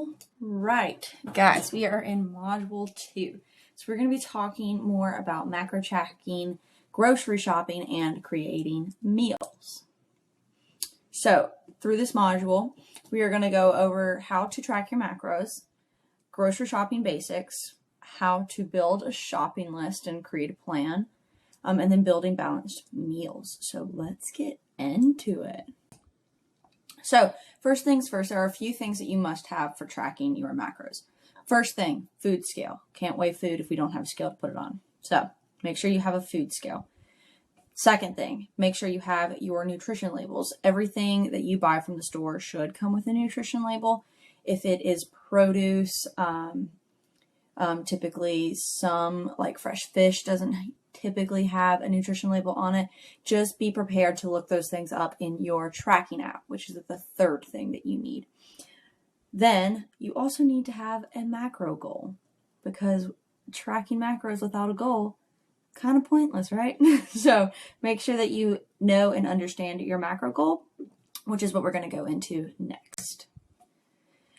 All right, guys, we are in module 2. So we're going to be talking more about macro tracking, grocery shopping, and creating meals. So through this module, we are going to go over how to track your macros, grocery shopping basics, how to build a shopping list and create a plan, and then building balanced meals. So let's get into it. So first things first, there are a few things that you must have for tracking your macros. First thing, food scale. Can't weigh food if we don't have a scale to put it on. So make sure you have a food scale. Second thing, make sure you have your nutrition labels. Everything that you buy from the store should come with a nutrition label. If it is produce, typically some like fresh fish doesn't typically have a nutrition label on it. Just be prepared to look those things up in your tracking app, which is the third thing that you need. Then you also need to have a macro goal, because tracking macros without a goal, kind of pointless, right? So make sure that you know and understand your macro goal, which is what we're going to go into next.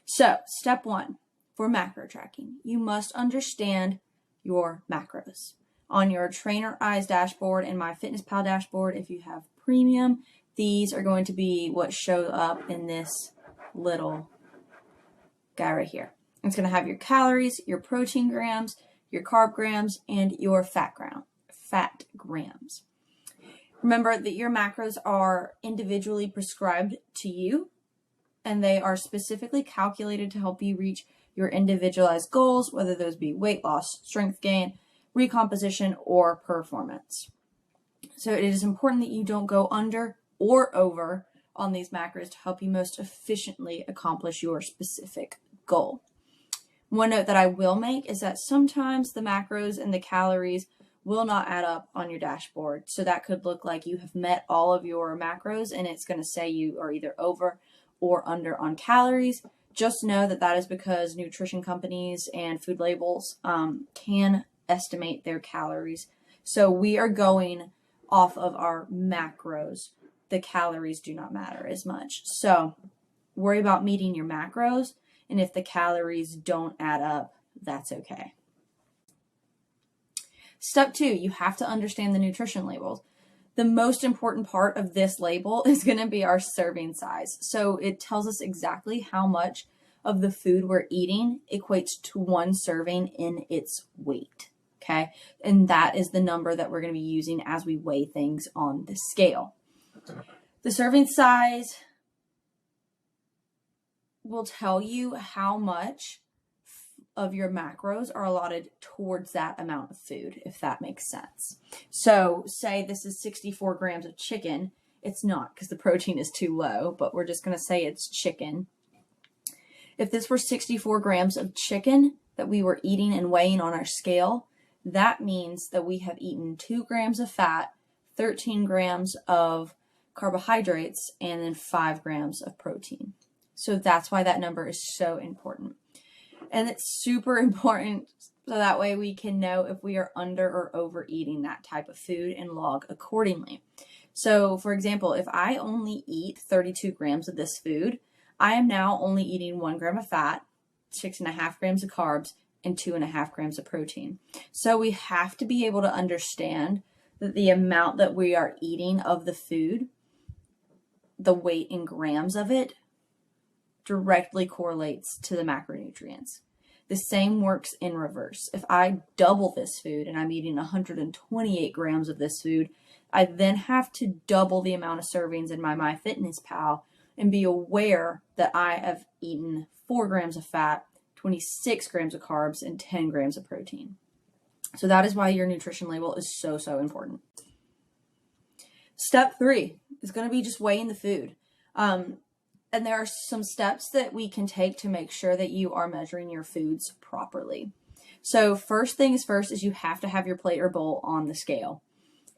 So step 1 for macro tracking, you must understand your macros. On your Trainer Eyes dashboard and MyFitnessPal dashboard, if you have premium, these are going to be what show up in this little guy right here. It's going to have your calories, your protein grams, your carb grams, and your fat grams. Remember that your macros are individually prescribed to you, and they are specifically calculated to help you reach your individualized goals, whether those be weight loss, strength gain, recomposition, or performance. So it is important that you don't go under or over on these macros to help you most efficiently accomplish your specific goal. One note that I will make is that sometimes the macros and the calories will not add up on your dashboard. So that could look like you have met all of your macros and it's going to say you are either over or under on calories. Just know that that is because nutrition companies and food labels can estimate their calories. So we are going off of our macros. The calories do not matter as much. So worry about meeting your macros, and if the calories don't add up, that's okay. Step 2, you have to understand the nutrition labels. The most important part of this label is going to be our serving size. So it tells us exactly how much of the food we're eating equates to one serving in its weight. Okay, and that is the number that we're going to be using as we weigh things on the scale. The serving size will tell you how much of your macros are allotted towards that amount of food, if that makes sense. So say this is 64 grams of chicken. It's not, because the protein is too low, but we're just going to say it's chicken. If this were 64 grams of chicken that we were eating and weighing on our scale, that means that we have eaten 2 grams of fat, 13 grams of carbohydrates, and then 5 grams of protein. So that's why that number is so important. And it's super important so that way we can know if we are under or overeating that type of food and log accordingly. So for example, if I only eat 32 grams of this food, I am now only eating 1 gram of fat, 6.5 grams of carbs, and 2.5 grams of protein. So we have to be able to understand that the amount that we are eating of the food, the weight in grams of it, directly correlates to the macronutrients. The same works in reverse. If I double this food and I'm eating 128 grams of this food, I then have to double the amount of servings in my MyFitnessPal and be aware that I have eaten 4 grams of fat, 26 grams of carbs, and 10 grams of protein. So that is why your nutrition label is so, so important. Step 3 is going to be just weighing the food. And there are some steps that we can take to make sure that you are measuring your foods properly. So first things first is you have to have your plate or bowl on the scale.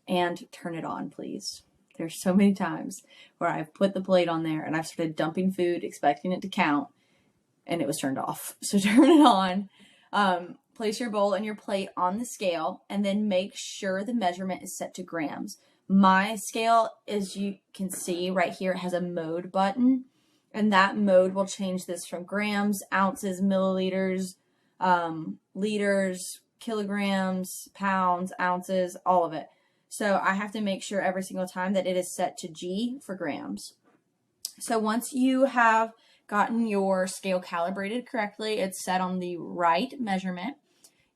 And turn it on, please. There's so many times where I've put the plate on there and I've started dumping food, expecting it to count, and it was turned off. So turn it on, place your bowl and your plate on the scale, and then make sure the measurement is set to grams. My scale, as you can see right here, has a mode button. And that mode will change this from grams, ounces, milliliters, liters, kilograms, pounds, ounces, all of it. So I have to make sure every single time that it is set to G for grams. So once you have gotten your scale calibrated correctly, it's set on the right measurement,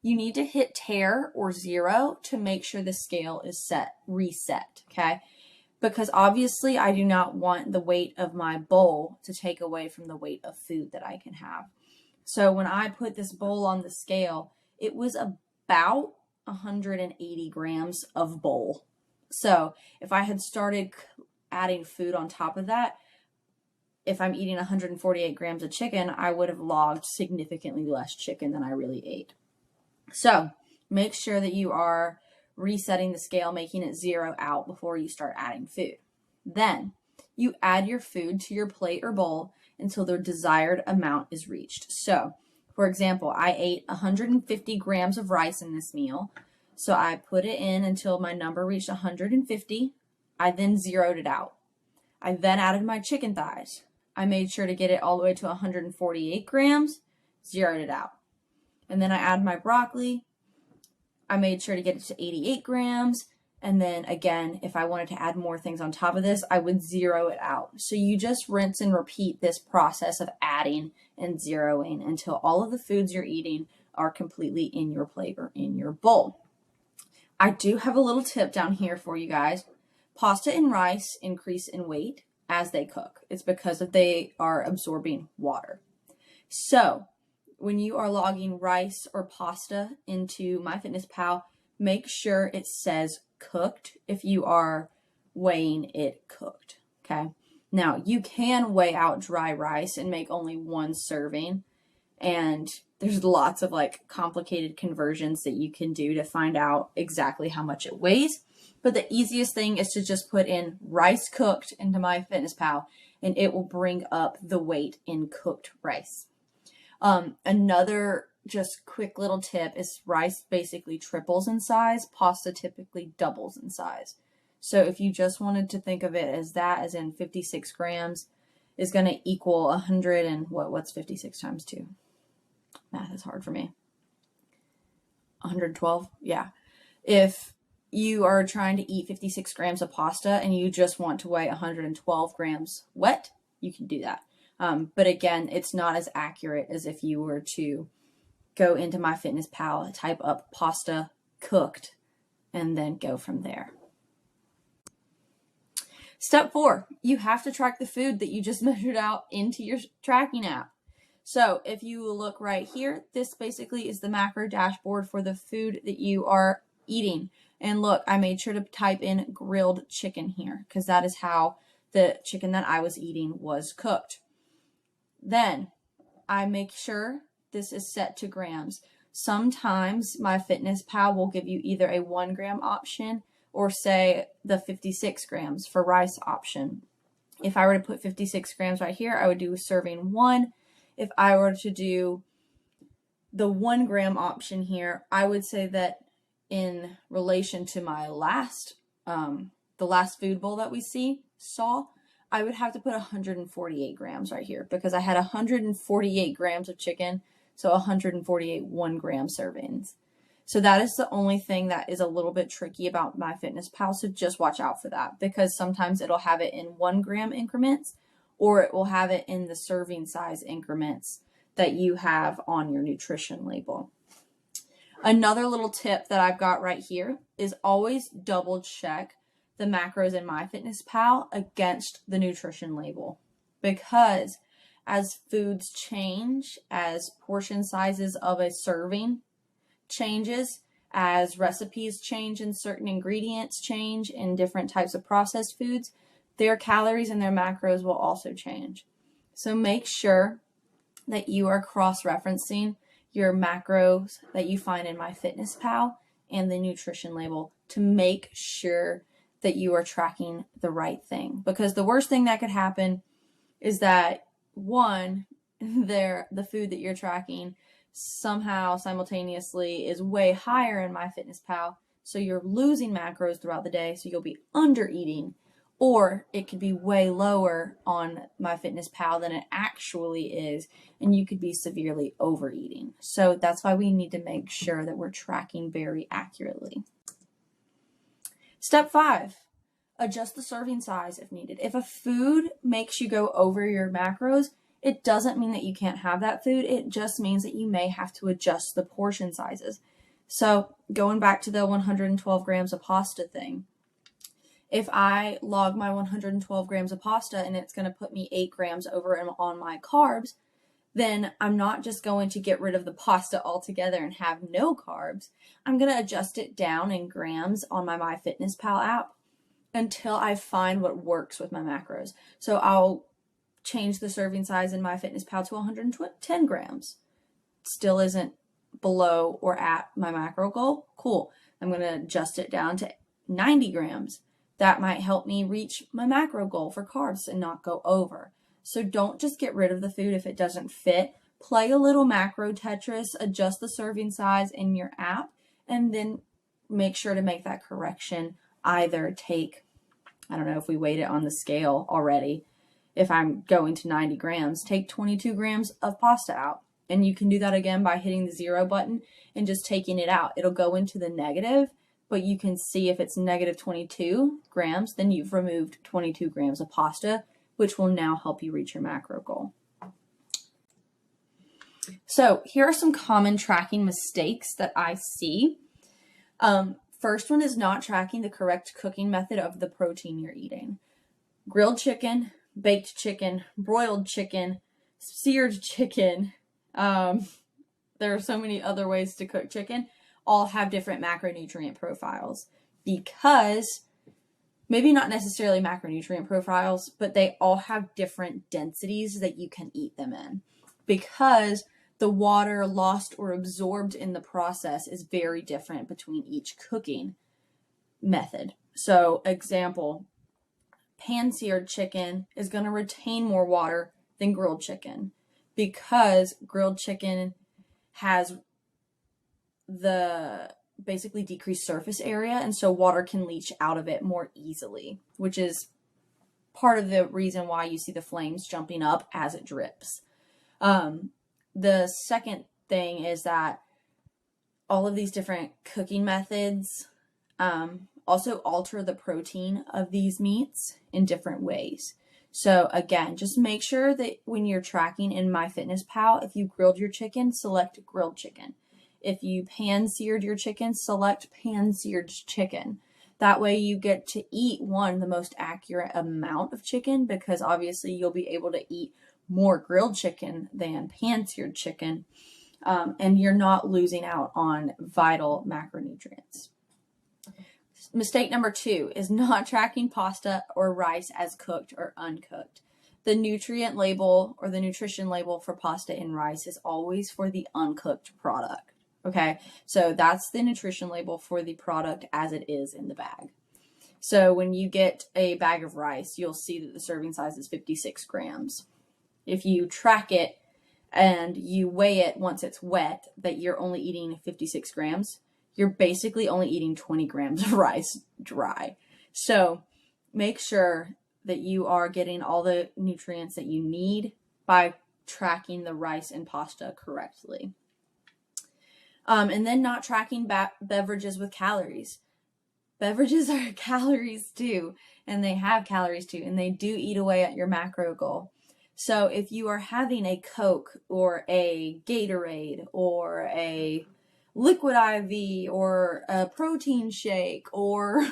you need to hit tare or 0 to make sure the scale is reset, okay? Because obviously I do not want the weight of my bowl to take away from the weight of food that I can have. So when I put this bowl on the scale, it was about 180 grams of bowl. So if I had started adding food on top of that, if I'm eating 148 grams of chicken, I would have logged significantly less chicken than I really ate. So make sure that you are resetting the scale, making it 0 out before you start adding food. Then you add your food to your plate or bowl until the desired amount is reached. So, for example, I ate 150 grams of rice in this meal. So I put it in until my number reached 150. I then zeroed it out. I then added my chicken thighs. I made sure to get it all the way to 148 grams, zeroed it out. And then I added my broccoli. I made sure to get it to 88 grams. And then again, if I wanted to add more things on top of this, I would zero it out. So you just rinse and repeat this process of adding and zeroing until all of the foods you're eating are completely in your plate or in your bowl. I do have a little tip down here for you guys. Pasta and rice increase in weight as they cook. It's because they are absorbing water. So when you are logging rice or pasta into MyFitnessPal, make sure it says cooked if you are weighing it cooked, okay? Now, you can weigh out dry rice and make only one serving, and there's lots of like complicated conversions that you can do to find out exactly how much it weighs. But the easiest thing is to just put in rice cooked into MyFitnessPal, and it will bring up the weight in cooked rice. Another just quick little tip is rice basically triples in size. Pasta typically doubles in size. So if you just wanted to think of it as that, as in 56 grams is going to equal 100 and what's 56 times 2? Math is hard for me. 112? Yeah. If you are trying to eat 56 grams of pasta and you just want to weigh 112 grams wet, you can do that. But again, it's not as accurate as if you were to go into MyFitnessPal, type up pasta cooked, and then go from there. Step 4, you have to track the food that you just measured out into your tracking app. So if you look right here, this basically is the macro dashboard for the food that you are eating. And look, I made sure to type in grilled chicken here because that is how the chicken that I was eating was cooked. Then I make sure this is set to grams. Sometimes MyFitnessPal will give you either a 1 gram option or say the 56 grams for rice option. If I were to put 56 grams right here, I would do serving 1. If I were to do the 1 gram option here, I would say that in relation to my the last food bowl that we saw, I would have to put 148 grams right here because I had 148 grams of chicken, so 148 1 gram servings. So that is the only thing that is a little bit tricky about MyFitnessPal, so just watch out for that because sometimes it'll have it in 1 gram increments or it will have it in the serving size increments that you have on your nutrition label. Another little tip that I've got right here is always double check the macros in MyFitnessPal against the nutrition label because as foods change, as portion sizes of a serving changes, as recipes change and certain ingredients change in different types of processed foods, their calories and their macros will also change. So make sure that you are cross-referencing your macros that you find in MyFitnessPal and the nutrition label to make sure that you are tracking the right thing. Because the worst thing that could happen is that one, the food that you're tracking somehow simultaneously is way higher in MyFitnessPal, so you're losing macros throughout the day, so you'll be under eating, or it could be way lower on MyFitnessPal than it actually is, and you could be severely overeating. So that's why we need to make sure that we're tracking very accurately. Step 5, adjust the serving size if needed. If a food makes you go over your macros, it doesn't mean that you can't have that food. It just means that you may have to adjust the portion sizes. So going back to the 112 grams of pasta thing, if I log my 112 grams of pasta and it's going to put me 8 grams over on my carbs, then I'm not just going to get rid of the pasta altogether and have no carbs. I'm going to adjust it down in grams on my MyFitnessPal app until I find what works with my macros. So I'll change the serving size in MyFitnessPal to 110 grams. Still isn't below or at my macro goal. Cool. I'm going to adjust it down to 90 grams. That might help me reach my macro goal for carbs and not go over. So don't just get rid of the food if it doesn't fit. Play a little macro Tetris, adjust the serving size in your app, and then make sure to make that correction. Either take, I don't know if we weighed it on the scale already, if I'm going to 90 grams, take 22 grams of pasta out. And you can do that again by hitting the 0 button and just taking it out. It'll go into the negative, but you can see if it's negative 22 grams, then you've removed 22 grams of pasta, which will now help you reach your macro goal. So here are some common tracking mistakes that I see. First one is not tracking the correct cooking method of the protein you're eating. Grilled chicken, baked chicken, broiled chicken, seared chicken. There are so many other ways to cook chicken. All have different macronutrient profiles because maybe not necessarily macronutrient profiles, but they all have different densities that you can eat them in because the water lost or absorbed in the process is very different between each cooking method. So example, pan-seared chicken is going to retain more water than grilled chicken because grilled chicken has the basically decreased surface area, and so water can leach out of it more easily, which is part of the reason why you see the flames jumping up as it drips. The second thing is that all of these different cooking methods also alter the protein of these meats in different ways. So again, just make sure that when you're tracking in MyFitnessPal, if you grilled your chicken, select grilled chicken. If you pan-seared your chicken, select pan-seared chicken. That way you get to eat, one, the most accurate amount of chicken, because obviously you'll be able to eat more grilled chicken than pan-seared chicken, and you're not losing out on vital macronutrients. Mistake number 2 is not tracking pasta or rice as cooked or uncooked. The nutrient label or the nutrition label for pasta and rice is always for the uncooked product. Okay, so that's the nutrition label for the product as it is in the bag. So when you get a bag of rice, you'll see that the serving size is 56 grams. If you track it and you weigh it once it's wet, that you're only eating 56 grams, you're basically only eating 20 grams of rice dry. So make sure that you are getting all the nutrients that you need by tracking the rice and pasta correctly. And then not tracking beverages with calories. Beverages are calories too, and they have calories too, and they do eat away at your macro goal. So if you are having a Coke or a Gatorade or a liquid IV or a protein shake or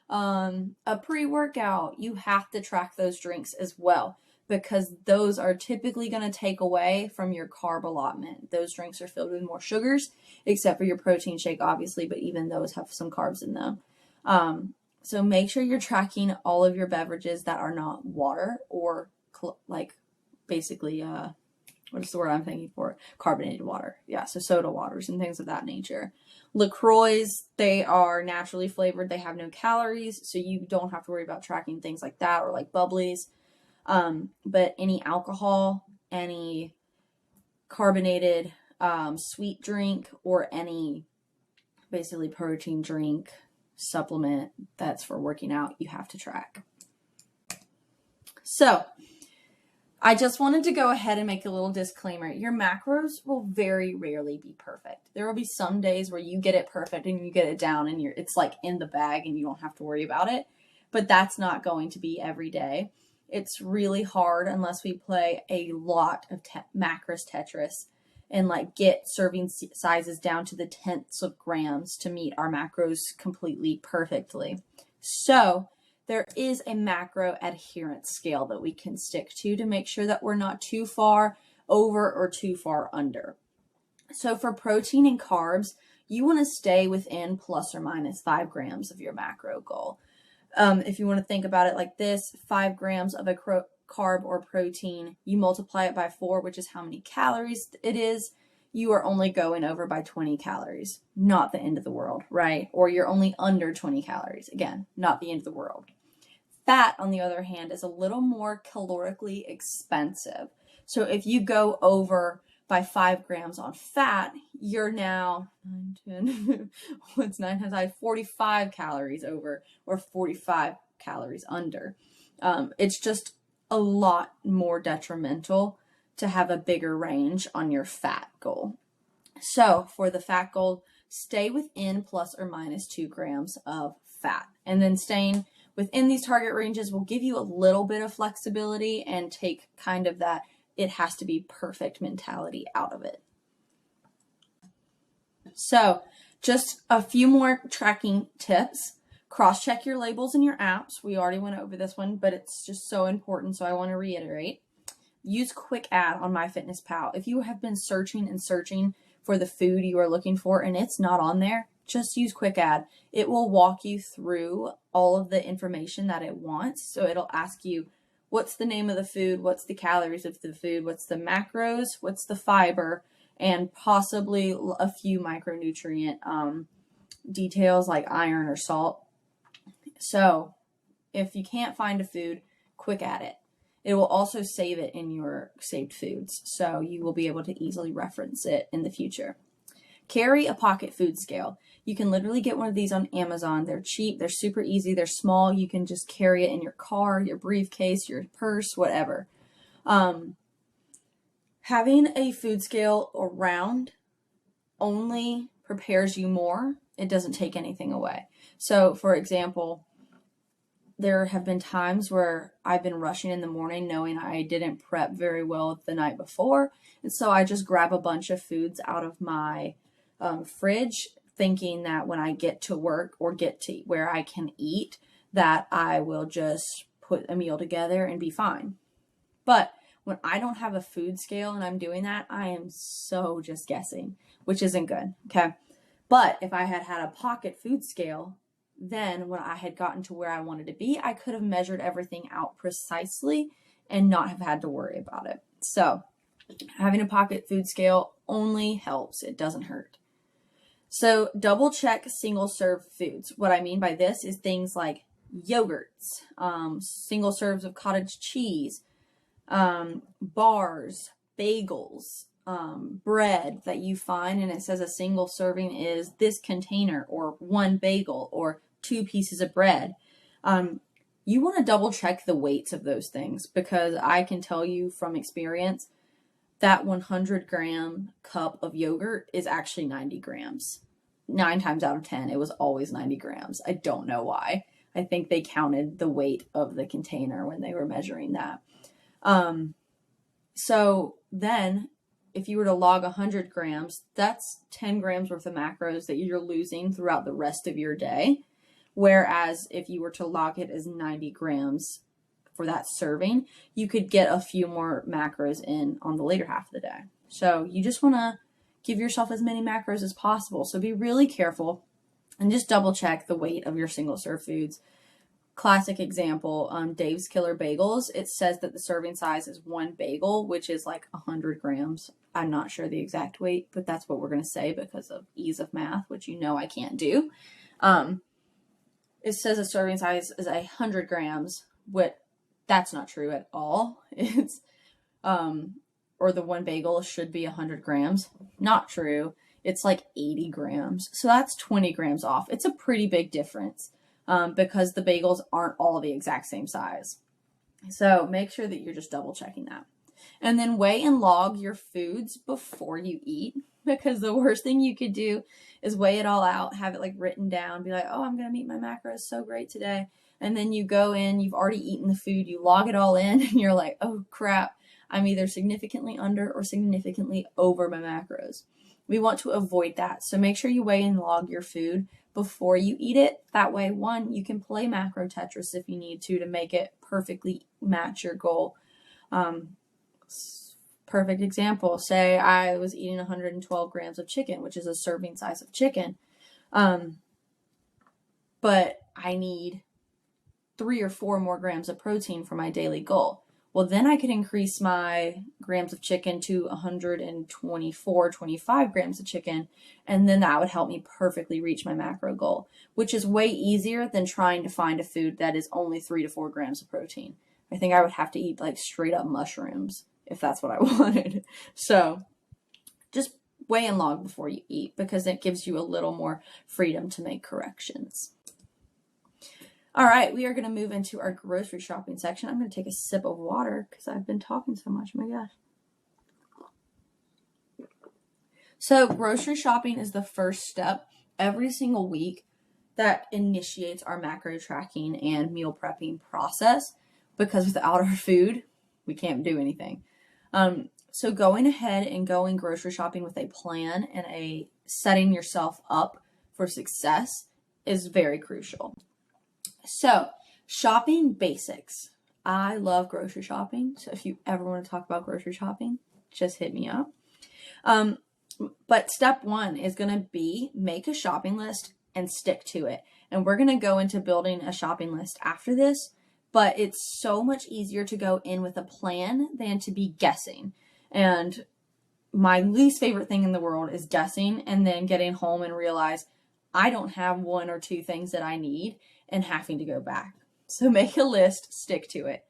a pre-workout, you have to track those drinks as well, because those are typically going to take away from your carb allotment. Those drinks are filled with more sugars, except for your protein shake, obviously, but even those have some carbs in them. So make sure you're tracking all of your beverages that are not water or basically, what is the word I'm thinking for? Carbonated water. Yeah, so soda waters and things of that nature. LaCroix, they are naturally flavored. They have no calories, so you don't have to worry about tracking things like that, or like bubblies. But any alcohol, any carbonated sweet drink, or any basically protein drink, supplement that's for working out, you have to track. So I just wanted to go ahead and make a little disclaimer. Your macros will very rarely be perfect. There will be some days where you get it perfect and you get it down and it's like in the bag and you don't have to worry about it. But that's not going to be every day. It's really hard unless we play a lot of macros Tetris and like get serving sizes down to the tenths of grams to meet our macros completely perfectly. So there is a macro adherence scale that we can stick to make sure that we're not too far over or too far under. So for protein and carbs, you want to stay within plus or minus 5 grams of your macro goal. If you want to think about it like this, 5 grams of a carb or protein, you multiply it by 4, which is how many calories it is. You are only going over by 20 calories. Not the end of the world, right? Or you're only under 20 calories. Again, not the end of the world. Fat, on the other hand, is a little more calorically expensive. So if you go over by 5 grams on fat, you're now 45 calories over or 45 calories under. It's just a lot more detrimental to have a bigger range on your fat goal. So for the fat goal, stay within plus or minus 2 grams of fat. And then staying within these target ranges will give you a little bit of flexibility and take kind of that it has to be perfect mentality out of it. So just a few more tracking tips. Cross-check your labels in your apps. We already went over this one, but it's just so important, so I want to reiterate. Use Quick Add on MyFitnessPal. If you have been searching and searching for the food you are looking for and it's not on there, just use Quick Add. It will walk you through all of the information that it wants. So it'll ask you, what's the name of the food? What's the calories of the food? What's the macros? What's the fiber? And possibly a few micronutrient details like iron or salt. So if you can't find a food, Quick Add it. It will also save it in your saved foods, so you will be able to easily reference it in the future. Carry a pocket food scale. You can literally get one of these on Amazon. They're cheap, they're super easy, they're small. You can just carry it in your car, your briefcase, your purse, whatever. Having a food scale around only prepares you more. It doesn't take anything away. So, for example, there have been times where I've been rushing in the morning knowing I didn't prep very well the night before. And so I just grab a bunch of foods out of my fridge thinking that when I get to work or get to where I can eat, that I will just put a meal together and be fine. But when I don't have a food scale and I'm doing that, I am so just guessing, which isn't good. Okay. But if I had had a pocket food scale, then when I had gotten to where I wanted to be, I could have measured everything out precisely and not have had to worry about it. So having a pocket food scale only helps. It doesn't hurt. So double check single serve foods. What I mean by this is things like yogurts, single serves of cottage cheese, bars, bagels, bread that you find and it says a single serving is this container or 1 bagel or 2 pieces of bread. You want to double check the weights of those things because I can tell you from experience that 100-gram cup of yogurt is actually 90 grams. 9 times out of 10, it was always 90 grams. I don't know why. I think they counted the weight of the container when they were measuring that. So then if you were to log 100 grams, that's 10 grams worth of macros that you're losing throughout the rest of your day. Whereas if you were to log it as 90 grams for that serving, you could get a few more macros in on the later half of the day. So you just want to give yourself as many macros as possible. So be really careful and just double check the weight of your single serve foods. Classic example, Dave's Killer Bagels. It says that the serving size is 1 bagel, which is like 100 grams. I'm not sure the exact weight, but that's what we're going to say because of ease of math, which you know I can't do. It says a serving size is 100 grams, but that's not true at all. It's, or the 1 bagel should be 100 grams. Not true. It's like 80 grams. So that's 20 grams off. It's a pretty big difference because the bagels aren't all the exact same size. So make sure that you're just double checking that. And then weigh and log your foods before you eat, because the worst thing you could do is weigh it all out, have it like written down, be like, oh, I'm going to meet my macros so great today. And then you go in, you've already eaten the food, you log it all in, and you're like, oh crap, I'm either significantly under or significantly over my macros. We want to avoid that. So make sure you weigh and log your food before you eat it. That way, one, you can play macro Tetris if you need to make it perfectly match your goal. Perfect example, say I was eating 112 grams of chicken, which is a serving size of chicken, but I need 3 or 4 more grams of protein for my daily goal. Well, then I could increase my grams of chicken to 124, 25 grams of chicken, and then that would help me perfectly reach my macro goal, which is way easier than trying to find a food that is only 3 to 4 grams of protein. I think I would have to eat like straight up mushrooms if that's what I wanted. So just weigh and log before you eat, because it gives you a little more freedom to make corrections. All right, we are going to move into our grocery shopping section. I'm going to take a sip of water because I've been talking so much. Oh my gosh. So grocery shopping is the first step every single week that initiates our macro tracking and meal prepping process, because without our food, we can't do anything. So going ahead and going grocery shopping with a plan and setting yourself up for success is very crucial. So shopping basics. I love grocery shopping. So if you ever want to talk about grocery shopping, just hit me up. But step 1 is going to be make a shopping list and stick to it. And we're going to go into building a shopping list after this, but it's so much easier to go in with a plan than to be guessing. And my least favorite thing in the world is guessing and then getting home and realize I don't have 1 or 2 things that I need and having to go back. So make a list, stick to it.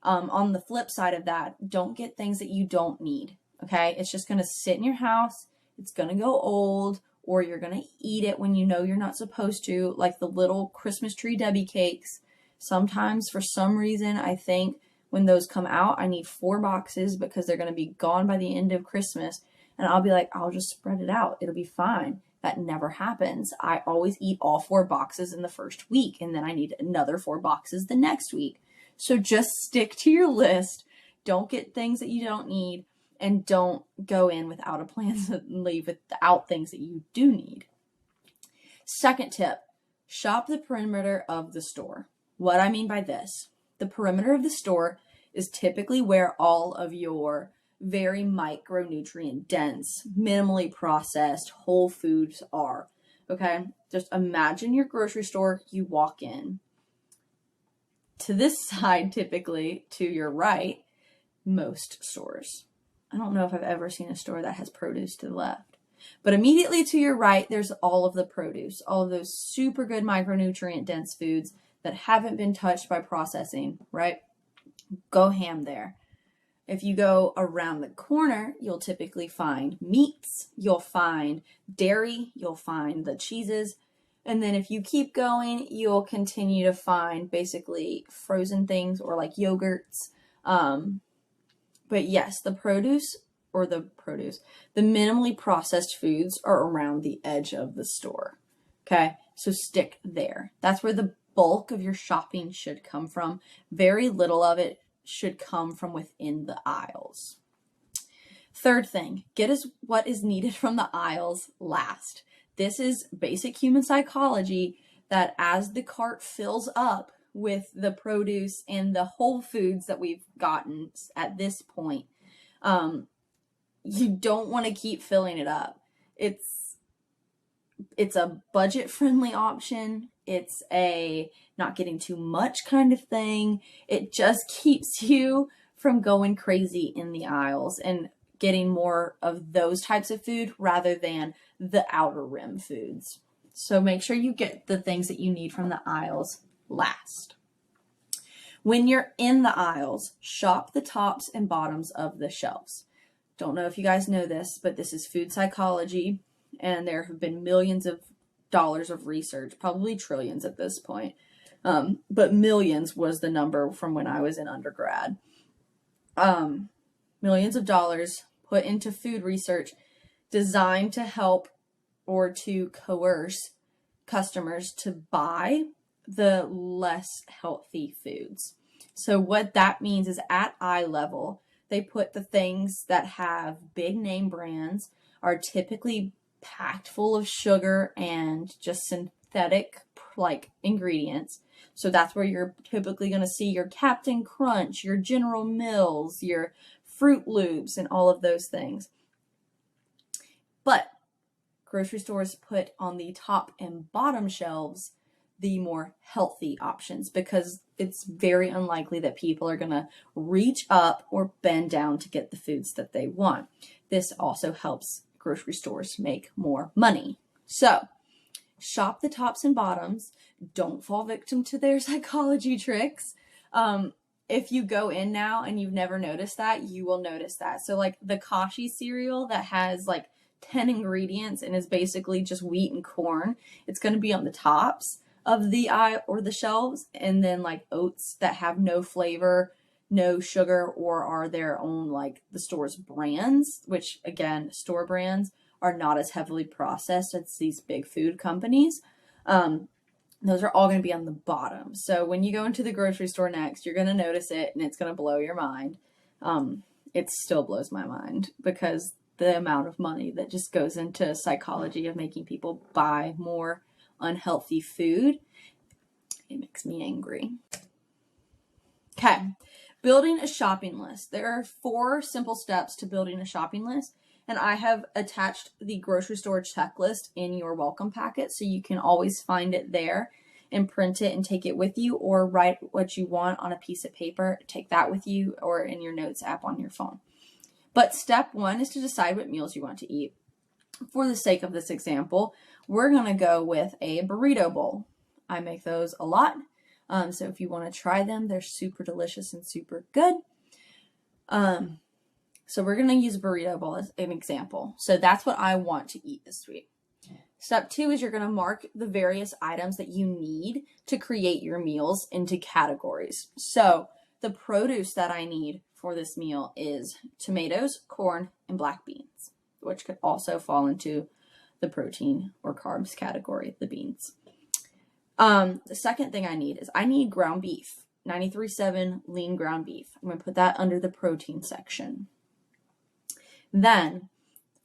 On the flip side of that, don't get things that you don't need. Okay. It's just going to sit in your house. It's going to go old, or you're going to eat it when you know you're not supposed to, like the little Christmas tree Debbie cakes. Sometimes for some reason, I think when those come out, I need 4 boxes because they're going to be gone by the end of Christmas. And I'll be like, I'll just spread it out. It'll be fine. That never happens. I always eat all 4 boxes in the first week, and then I need another 4 boxes the next week. So just stick to your list. Don't get things that you don't need, and don't go in without a plan and leave without things that you do need. Second tip, shop the perimeter of the store. What I mean by this, the perimeter of the store is typically where all of your very micronutrient dense, minimally processed whole foods are. Okay, just imagine your grocery store. You walk in. To this side, typically to your right, most stores. I don't know if I've ever seen a store that has produce to the left. But immediately to your right, there's all of the produce, all of those super good micronutrient dense foods that haven't been touched by processing, right? Go ham there. If you go around the corner, you'll typically find meats, you'll find dairy, you'll find the cheeses. And then if you keep going, you'll continue to find basically frozen things or like yogurts. But yes, the minimally processed foods are around the edge of the store. Okay, so stick there. That's where the bulk of your shopping should come from. Very little of it should come from within the aisles. Third thing, get us what is needed from the aisles last. This is basic human psychology, that as the cart fills up with the produce and the whole foods that we've gotten at this point, you don't want to keep filling it up. It's a budget friendly option. It's a not getting too much kind of thing. It just keeps you from going crazy in the aisles and getting more of those types of food rather than the outer rim foods. So make sure you get the things that you need from the aisles last. When you're in the aisles, shop the tops and bottoms of the shelves. Don't know if you guys know this, but this is food psychology, and there have been millions of dollars of research, probably trillions at this point, But millions was the number from when I was in undergrad. Millions of dollars put into food research designed to help or to coerce customers to buy the less healthy foods. So what that means is at eye level, they put the things that have big name brands, are typically packed full of sugar and just synthetic like ingredients. So that's where you're typically going to see your Captain Crunch, your General Mills, your Fruit Loops, and all of those things. But grocery stores put on the top and bottom shelves the more healthy options because it's very unlikely that people are going to reach up or bend down to get the foods that they want. This also helps grocery stores make more money. So shop the tops and bottoms. Don't fall victim to their psychology tricks. If you go in now and you've never noticed that, you will notice that. So like the Kashi cereal that has like 10 ingredients and is basically just wheat and corn, it's going to be on the tops of the aisle or the shelves. And then like oats that have no flavor, no sugar, or are their own like the store's brands, which again, store brands are not as heavily processed as these big food companies. Those are all going to be on the bottom. So when you go into the grocery store next, you're going to notice it and it's going to blow your mind. It still blows my mind because the amount of money that just goes into psychology of making people buy more unhealthy food, it makes me angry. Okay, building a shopping list. There are 4 simple steps to building a shopping list. And I have attached the grocery store checklist in your welcome packet, so you can always find it there and print it and take it with you, or write what you want on a piece of paper, take that with you, or in your notes app on your phone. But step 1 is to decide what meals you want to eat. For the sake of this example, we're going to go with a burrito bowl. I make those a lot, so if you want to try them, they're super delicious and super good. So we're going to use a burrito bowl as an example. So that's what I want to eat this week. Step 2 is you're going to mark the various items that you need to create your meals into categories. So the produce that I need for this meal is tomatoes, corn, and black beans, which could also fall into the protein or carbs category, the beans. The second thing I need is I need ground beef, 93.7 lean ground beef. I'm going to put that under the protein section. Then,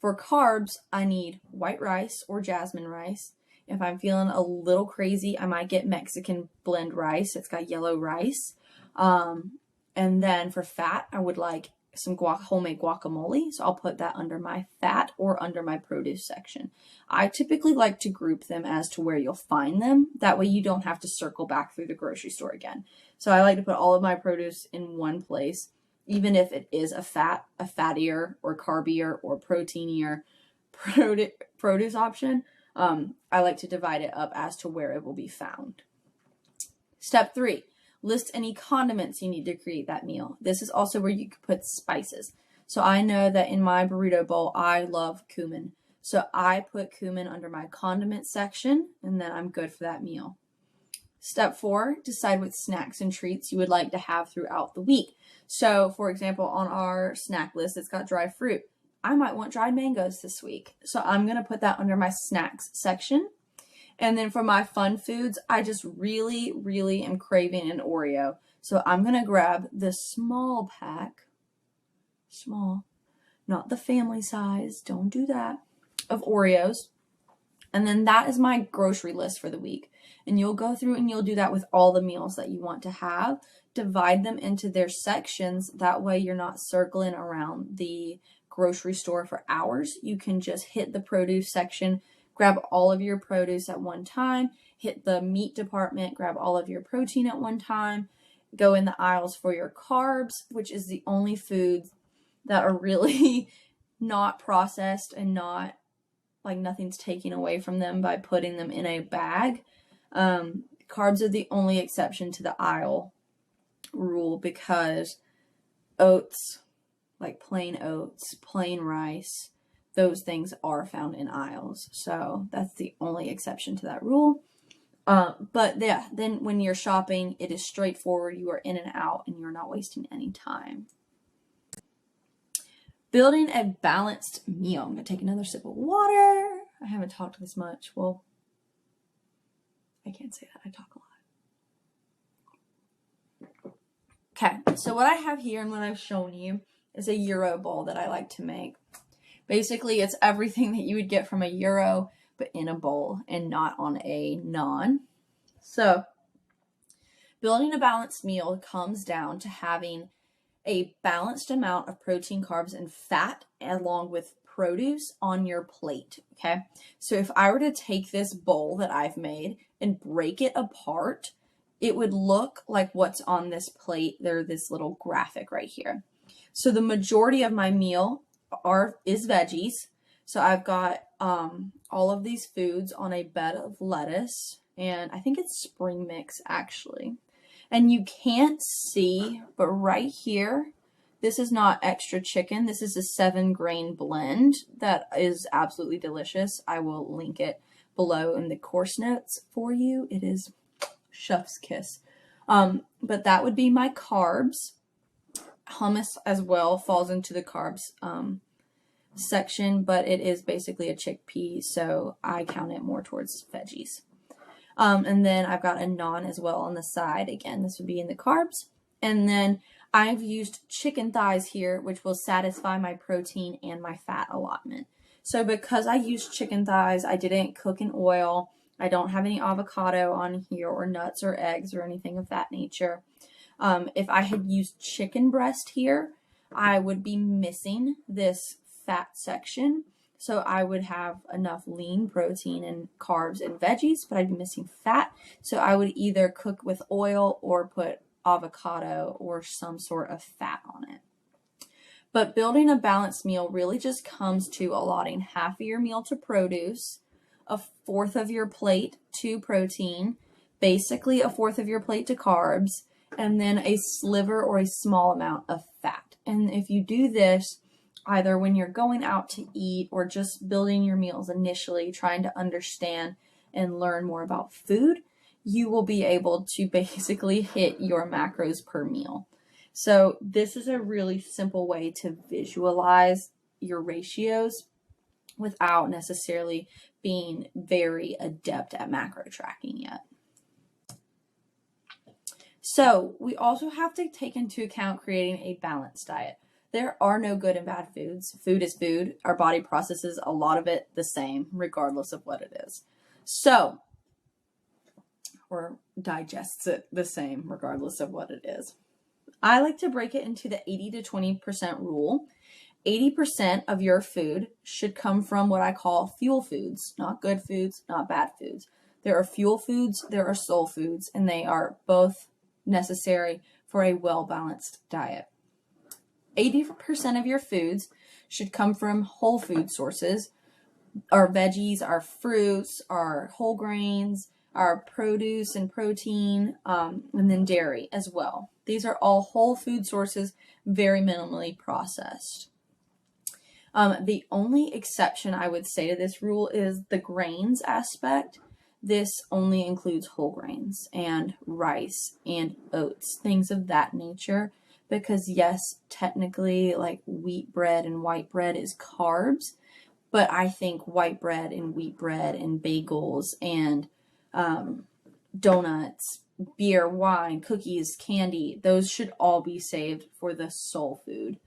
for carbs, I need white rice or jasmine rice. If I'm feeling a little crazy, I might get Mexican blend rice. It's got yellow rice. And then for fat, I would like some homemade guacamole. So I'll put that under my fat or under my produce section. I typically like to group them as to where you'll find them. That way you don't have to circle back through the grocery store again. So I like to put all of my produce in one place. Even if it is a fattier or carbier or proteinier produce option, I like to divide it up as to where it will be found. Step 3, list any condiments you need to create that meal. This is also where you could put spices. So I know that in my burrito bowl, I love cumin. So I put cumin under my condiment section, and then I'm good for that meal. Step 4, decide what snacks and treats you would like to have throughout the week. So, for example, on our snack list, it's got dry fruit. I might want dried mangoes this week. So I'm going to put that under my snacks section. And then for my fun foods, I just really, really am craving an Oreo. So I'm going to grab the small pack, not the family size, don't do that, of Oreos. And then that is my grocery list for the week. And you'll go through and you'll do that with all the meals that you want to have. Divide them into their sections. That way you're not circling around the grocery store for hours. You can just hit the produce section, grab all of your produce at one time, hit the meat department, grab all of your protein at one time, go in the aisles for your carbs, which is the only foods that are really not processed and not like nothing's taken away from them by putting them in a bag. Carbs are the only exception to the aisle rule because oats, like plain oats, plain rice, those things are found in aisles. So that's the only exception to that rule. But yeah, then when you're shopping, it is straightforward. You are in and out and you're not wasting any time. Building a balanced meal. I'm going to take another sip of water. I haven't talked this much. Well, I can't say that. I talk a lot. Okay, so what I have here and what I've shown you is a gyro bowl that I like to make. Basically, it's everything that you would get from a gyro, but in a bowl and not on a naan. So, building a balanced meal comes down to having a balanced amount of protein, carbs, and fat along with produce on your plate, okay? So if I were to take this bowl that I've made and break it apart, it would look like what's on this plate. There's this little graphic right here. So the majority of my meal is veggies. So I've got all of these foods on a bed of lettuce, and I think it's spring mix actually. And you can't see, but right here, this is not extra chicken. This is a 7-grain blend that is absolutely delicious. I will link it below in the course notes for you. It is chef's kiss. But that would be my carbs. Hummus as well falls into the carbs section, but it is basically a chickpea, so I count it more towards veggies. And then I've got a naan as well on the side. Again, this would be in the carbs. And then I've used chicken thighs here, which will satisfy my protein and my fat allotment. So because I used chicken thighs, I didn't cook in oil. I don't have any avocado on here or nuts or eggs or anything of that nature. If I had used chicken breast here, I would be missing this fat section. So I would have enough lean protein and carbs and veggies, but I'd be missing fat. So I would either cook with oil or put avocado or some sort of fat on it. But building a balanced meal really just comes to allotting half of your meal to produce, a fourth of your plate to protein, basically a fourth of your plate to carbs, and then a sliver or a small amount of fat. And if you do this, either when you're going out to eat or just building your meals initially, trying to understand and learn more about food, you will be able to basically hit your macros per meal. So this is a really simple way to visualize your ratios without necessarily being very adept at macro tracking yet. So we also have to take into account creating a balanced diet. There are no good and bad foods. Food is food. Our body processes a lot of it the same, regardless of what it is. So, or digests it the same, regardless of what it is. I like to break it into the 80 to 20% rule. 80% of your food should come from what I call fuel foods, not good foods, not bad foods. There are fuel foods, there are soul foods, and they are both necessary for a well-balanced diet. 80% of your foods should come from whole food sources. Our veggies, our fruits, our whole grains, our produce and protein, and then dairy as well. These are all whole food sources, very minimally processed. The only exception I would say to this rule is the grains aspect. This only includes whole grains and rice and oats, things of that nature. Because yes, technically like wheat bread and white bread is carbs, but I think white bread and wheat bread and bagels and donuts, beer, wine, cookies, candy, those should all be saved for the soul food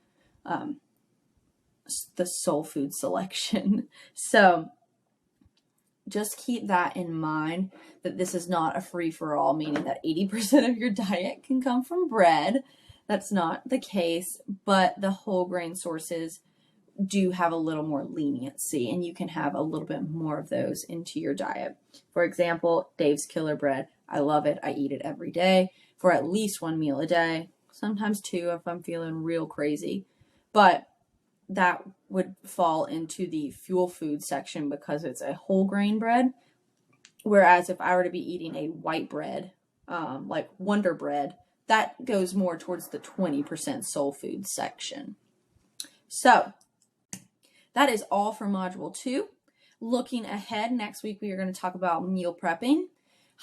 selection. So just keep that in mind, that this is not a free-for-all, meaning that 80% of your diet can come from bread. That's not the case, but the whole grain sources do have a little more leniency, and you can have a little bit more of those into your diet. For example, Dave's Killer Bread. I love it. I eat it every day for at least 1 meal a day, sometimes 2 if I'm feeling real crazy. But that would fall into the fuel food section because it's a whole grain bread. Whereas if I were to be eating a white bread, like Wonder Bread, that goes more towards the 20% soul food section. So that is all for module 2. Looking ahead, next week we are going to talk about meal prepping,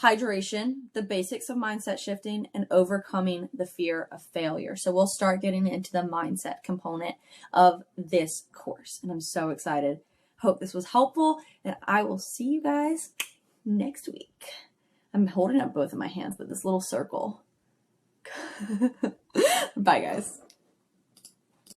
hydration, the basics of mindset shifting, and overcoming the fear of failure. So we'll start getting into the mindset component of this course. And I'm so excited. Hope this was helpful, and I will see you guys next week. I'm holding up both of my hands with this little circle. Bye, guys.